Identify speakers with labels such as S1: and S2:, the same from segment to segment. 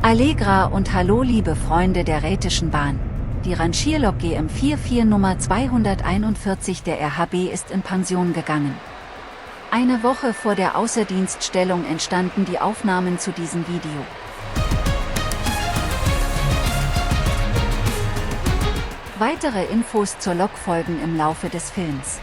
S1: Allegra und hallo liebe Freunde der Rhätischen Bahn. Die Rangierlok GM44 Nummer 241 der RHB ist in Pension gegangen. Eine Woche vor der Außerdienststellung entstanden die Aufnahmen zu diesem Video. Weitere Infos zur Lok folgen im Laufe des Films.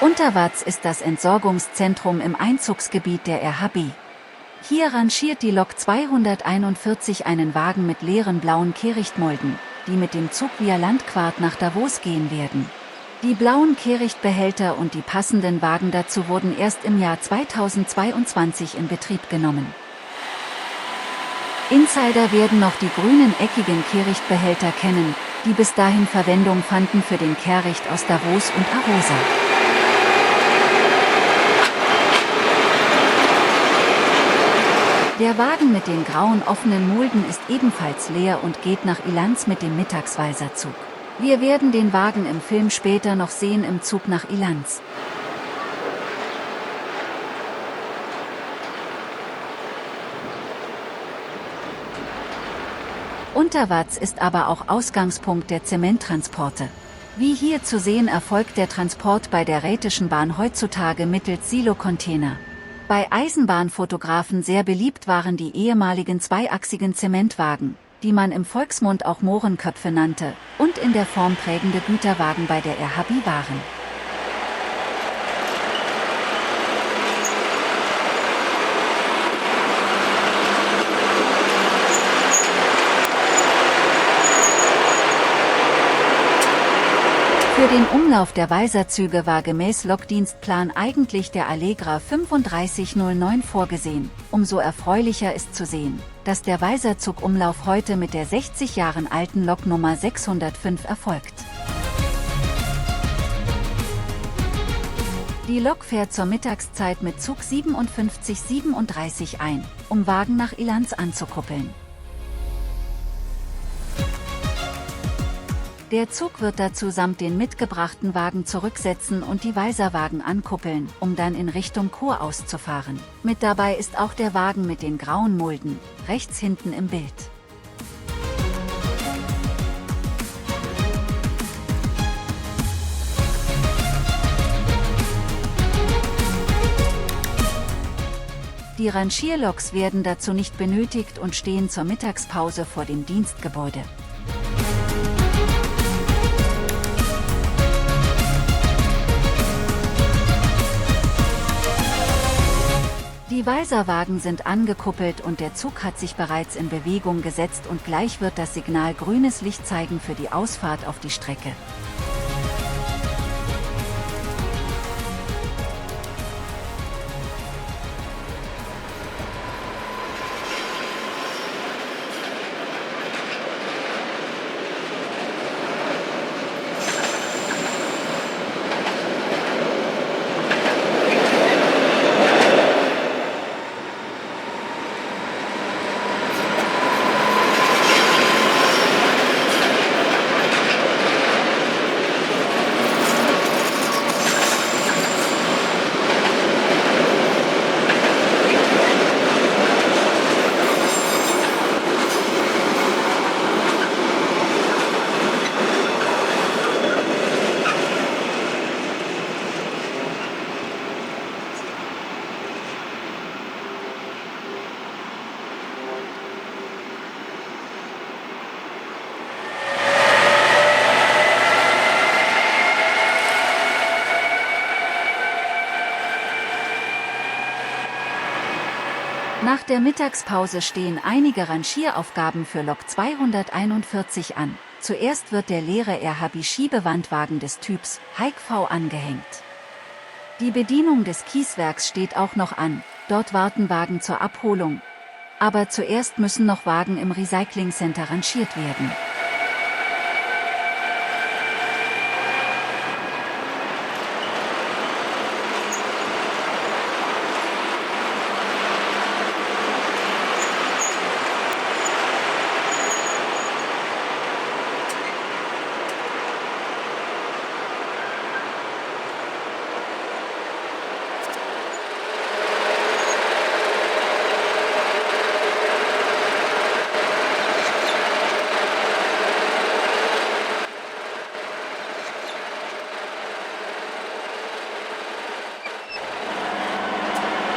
S1: Untervaz ist das Entsorgungszentrum im Einzugsgebiet der RHB. Hier rangiert die Lok 241 einen Wagen mit leeren blauen Kehrichtmulden, die mit dem Zug via Landquart nach Davos gehen werden. Die blauen Kehrichtbehälter und die passenden Wagen dazu wurden erst im Jahr 2022 in Betrieb genommen. Insider werden noch die grünen eckigen Kehrichtbehälter kennen, die bis dahin Verwendung fanden für den Kehricht aus Davos und Arosa. Der Wagen mit den grauen offenen Mulden ist ebenfalls leer und geht nach Ilanz mit dem Mittagsweiserzug. Wir werden den Wagen im Film später noch sehen im Zug nach Ilanz. Untervaz ist aber auch Ausgangspunkt der Zementtransporte. Wie hier zu sehen, erfolgt der Transport bei der Rhätischen Bahn heutzutage mittels Silo-Container. Bei Eisenbahnfotografen sehr beliebt waren die ehemaligen zweiachsigen Zementwagen, die man im Volksmund auch Mohrenköpfe nannte, und in der Form prägende Güterwagen bei der RHB waren. Für den Umlauf der Weiserzüge war gemäß Lokdienstplan eigentlich der Allegra 3509 vorgesehen. Umso erfreulicher ist zu sehen, dass der Weiserzugumlauf heute mit der 60 Jahre alten Lok Nummer 605 erfolgt. Die Lok fährt zur Mittagszeit mit Zug 5737 ein, um Wagen nach Ilanz anzukuppeln. Der Zug wird dazu samt den mitgebrachten Wagen zurücksetzen und die Weiserwagen ankuppeln, um dann in Richtung Chor auszufahren. Mit dabei ist auch der Wagen mit den grauen Mulden, rechts hinten im Bild. Die Rangierloks werden dazu nicht benötigt und stehen zur Mittagspause vor dem Dienstgebäude. Die Weiserwagen sind angekuppelt und der Zug hat sich bereits in Bewegung gesetzt und gleich wird das Signal grünes Licht zeigen für die Ausfahrt auf die Strecke. Nach der Mittagspause stehen einige Rangieraufgaben für Lok 241 an. Zuerst wird der leere RHB-Schiebewandwagen des Typs Hike V angehängt. Die Bedienung des Kieswerks steht auch noch an, dort warten Wagen zur Abholung. Aber zuerst müssen noch Wagen im Recycling-Center rangiert werden.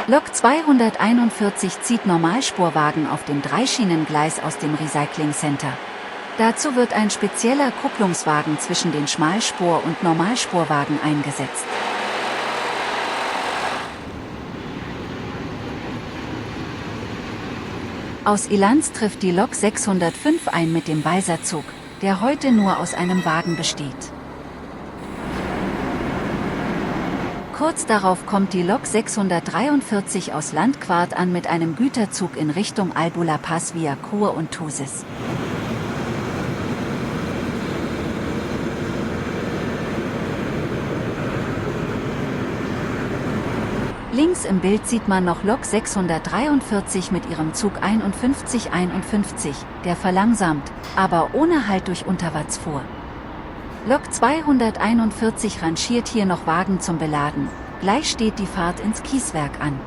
S1: Lok 241 zieht Normalspurwagen auf dem Dreischienengleis aus dem Recycling Center. Dazu wird ein spezieller Kupplungswagen zwischen den Schmalspur- und Normalspurwagen eingesetzt. Aus Ilanz trifft die Lok 605 ein mit dem Weiserzug, der heute nur aus einem Wagen besteht. Kurz darauf kommt die Lok 643 aus Landquart an mit einem Güterzug in Richtung Albula Pass via Chur und Thusis. Links im Bild sieht man noch Lok 643 mit ihrem Zug 5151, der verlangsamt, aber ohne Halt durch Untervaz fuhr. Lok 241 rangiert hier noch Wagen zum Beladen, gleich steht die Fahrt ins Kieswerk an.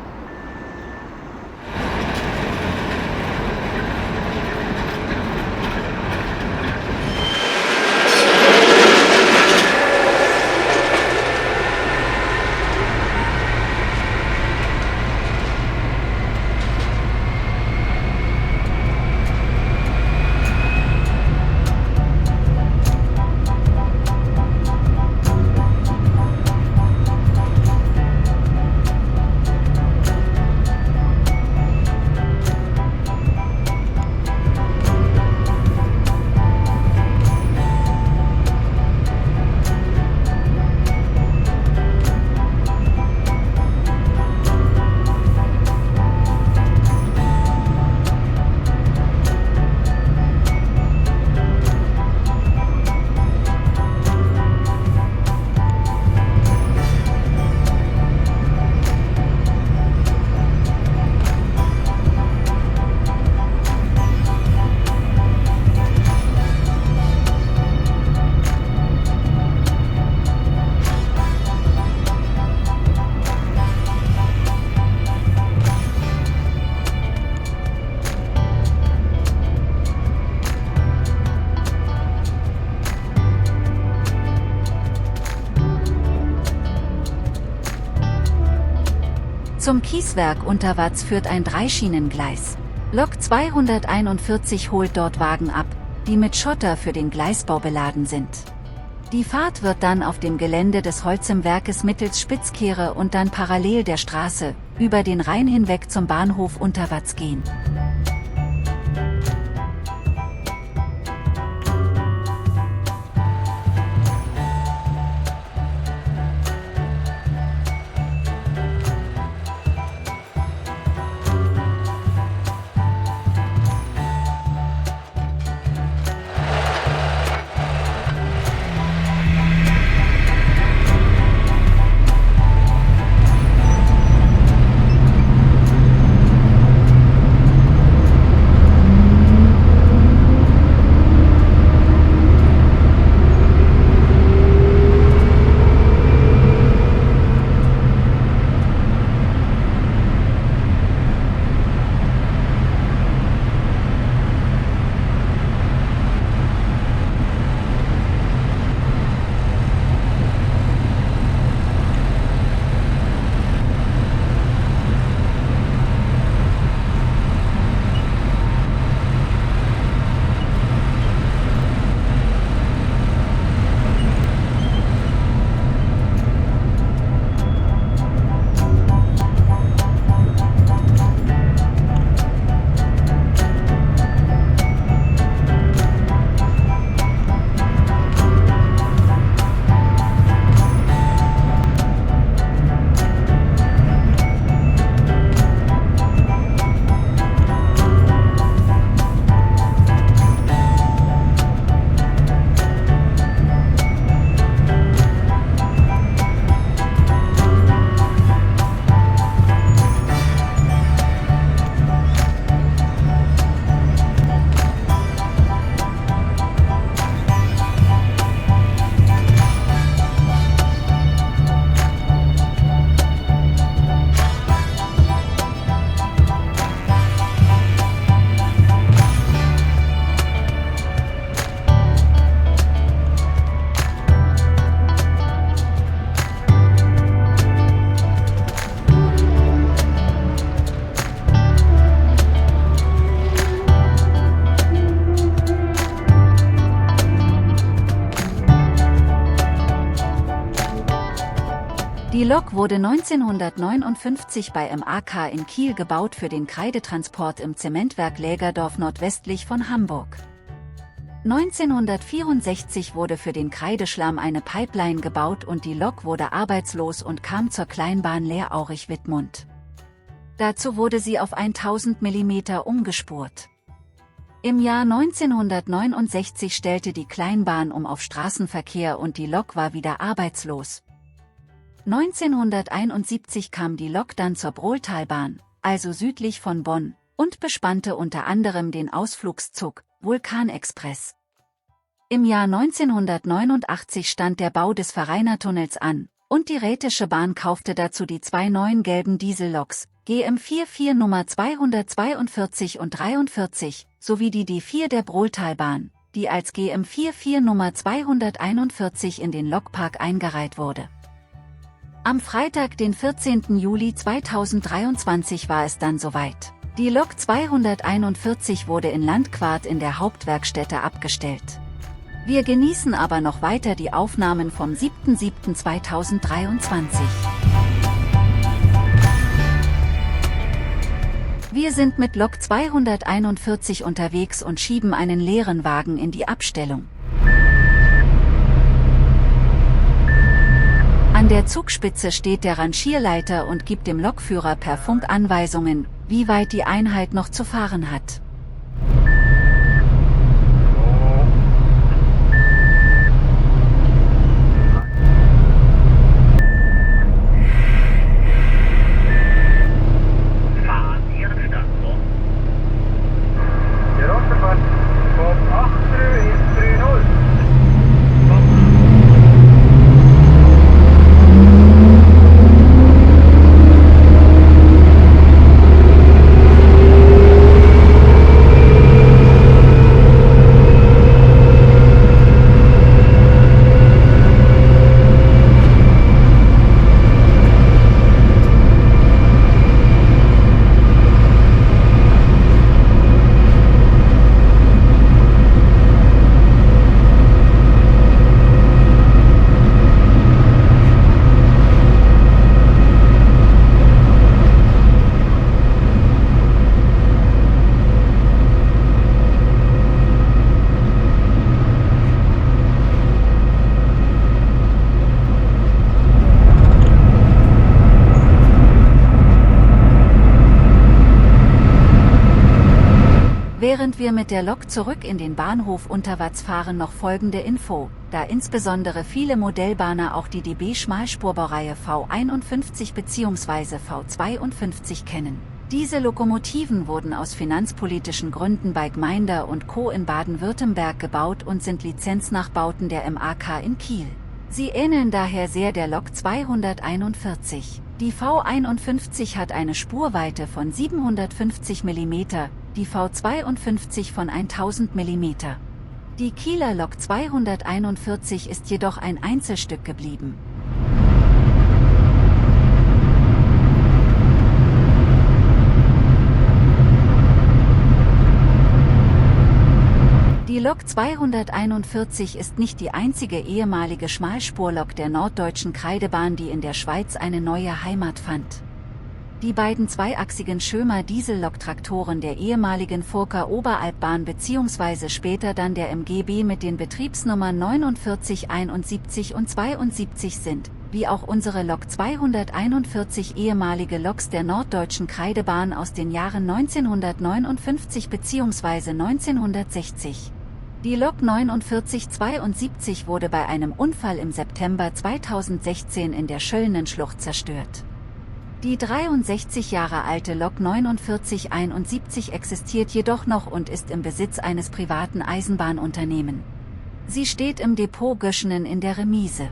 S1: Zum Kieswerk Untervaz führt ein Dreischienengleis. Lok 241 holt dort Wagen ab, die mit Schotter für den Gleisbau beladen sind. Die Fahrt wird dann auf dem Gelände des Holcim-Werkes mittels Spitzkehre und dann parallel der Straße, über den Rhein hinweg zum Bahnhof Untervaz gehen. Die Lok wurde 1959 bei MAK in Kiel gebaut für den Kreidetransport im Zementwerk Lägerdorf nordwestlich von Hamburg. 1964 wurde für den Kreideschlamm eine Pipeline gebaut und die Lok wurde arbeitslos und kam zur Kleinbahn Leer-Aurich-Wittmund. Dazu wurde sie auf 1000 mm umgespurt. Im Jahr 1969 stellte die Kleinbahn um auf Straßenverkehr und die Lok war wieder arbeitslos. 1971 kam die Lok dann zur Brohltalbahn, also südlich von Bonn, und bespannte unter anderem den Ausflugszug Vulkanexpress. Im Jahr 1989 stand der Bau des Verrainertunnels an, und die Rätische Bahn kaufte dazu die 2 neuen gelben Dieselloks, GM44 Nummer 242 und 43, sowie die D4 der Brohltalbahn, die als GM44 Nummer 241 in den Lokpark eingereiht wurde. Am Freitag, den 14. Juli 2023 war es dann soweit. Die Lok 241 wurde in Landquart in der Hauptwerkstätte abgestellt. Wir genießen aber noch weiter die Aufnahmen vom 7.7.2023. Wir sind mit Lok 241 unterwegs und schieben einen leeren Wagen in die Abstellung. An der Zugspitze steht der Rangierleiter und gibt dem Lokführer per Funk Anweisungen, wie weit die Einheit noch zu fahren hat. Während wir mit der Lok zurück in den Bahnhof Untervaz fahren, noch folgende Info, da insbesondere viele Modellbahner auch die DB-Schmalspurbaureihe V51 bzw. V52 kennen. Diese Lokomotiven wurden aus finanzpolitischen Gründen bei Gmeinder und Co. in Baden-Württemberg gebaut und sind Lizenznachbauten der MAK in Kiel. Sie ähneln daher sehr der Lok 241. Die V51 hat eine Spurweite von 750 mm, die V52 von 1000 mm. Die Kieler Lok 241 ist jedoch ein Einzelstück geblieben. Die Lok 241 ist nicht die einzige ehemalige Schmalspurlok der Norddeutschen Kreidebahn, die in der Schweiz eine neue Heimat fand. Die beiden zweiachsigen Schömer-Dieselloktraktoren der ehemaligen Furker Oberalpbahn bzw. später dann der MGB mit den Betriebsnummern 49, 71 und 72 sind, wie auch unsere Lok 241 ehemalige Loks der Norddeutschen Kreidebahn aus den Jahren 1959 bzw. 1960. Die Lok 4972 wurde bei einem Unfall im September 2016 in der Schöllnenschlucht zerstört. Die 63 Jahre alte Lok 4971 existiert jedoch noch und ist im Besitz eines privaten Eisenbahnunternehmens. Sie steht im Depot Göschenen in der Remise.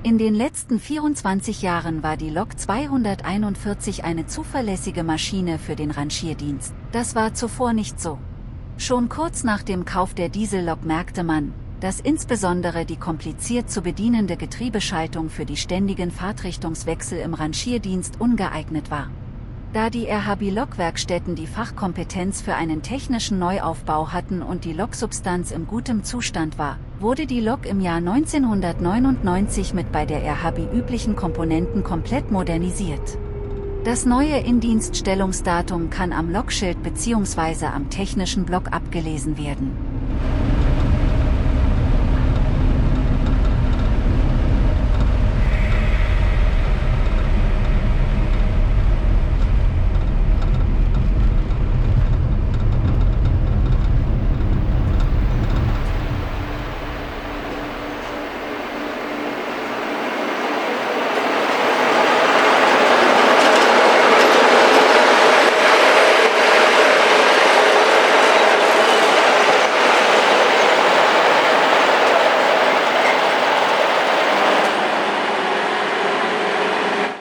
S1: In den letzten 24 Jahren war die Lok 241 eine zuverlässige Maschine für den Rangierdienst. Das war zuvor nicht so. Schon kurz nach dem Kauf der Diesellok merkte man, dass insbesondere die kompliziert zu bedienende Getriebeschaltung für die ständigen Fahrtrichtungswechsel im Rangierdienst ungeeignet war. Da die RHB-Lokwerkstätten die Fachkompetenz für einen technischen Neuaufbau hatten und die Loksubstanz in gutem Zustand war, wurde die Lok im Jahr 1999 mit bei der RHB üblichen Komponenten komplett modernisiert. Das neue Indienststellungsdatum kann am Lokschild bzw. am technischen Block abgelesen werden.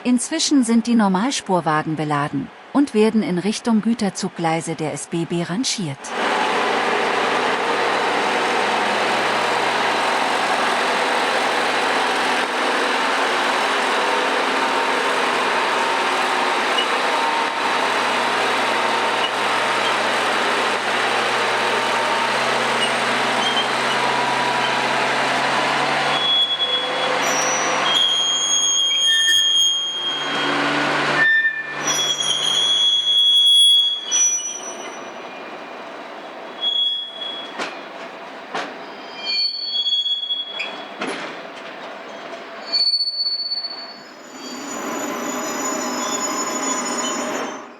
S1: Inzwischen sind die Normalspurwagen beladen und werden in Richtung Güterzuggleise der SBB rangiert.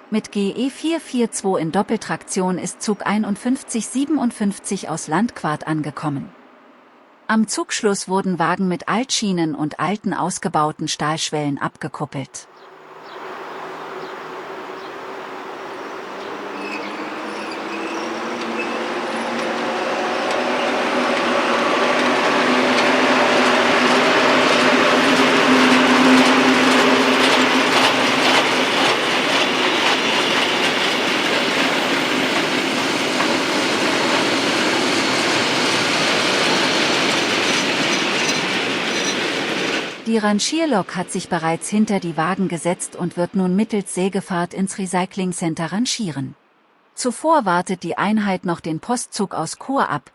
S1: Mit GE 442 in Doppeltraktion ist Zug 5157 aus Landquart angekommen. Am Zugschluss wurden Wagen mit Altschienen und alten ausgebauten Stahlschwellen abgekuppelt. Die Rangierlok hat sich bereits hinter die Wagen gesetzt und wird nun mittels Sägefahrt ins Recyclingcenter rangieren. Zuvor wartet die Einheit noch den Postzug aus Chur ab.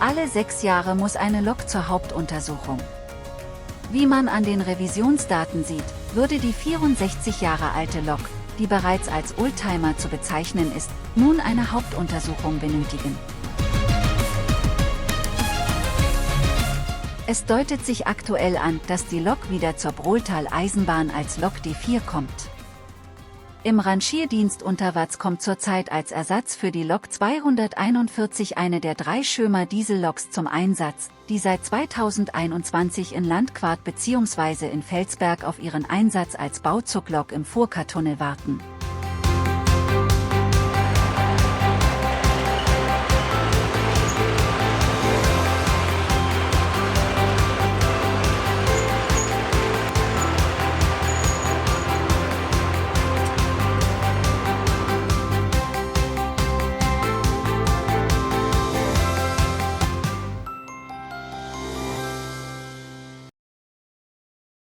S1: Alle 6 Jahre muss eine Lok zur Hauptuntersuchung. Wie man an den Revisionsdaten sieht, würde die 64 Jahre alte Lok, die bereits als Oldtimer zu bezeichnen ist, nun eine Hauptuntersuchung benötigen. Es deutet sich aktuell an, dass die Lok wieder zur Brohltal-Eisenbahn als Lok D4 kommt. Im Rangierdienst Untervaz kommt zurzeit als Ersatz für die Lok 241 eine der 3 Schömer-Dieselloks zum Einsatz, die seit 2021 in Landquart bzw. in Felsberg auf ihren Einsatz als Bauzuglok im Furka-Tunnel warten.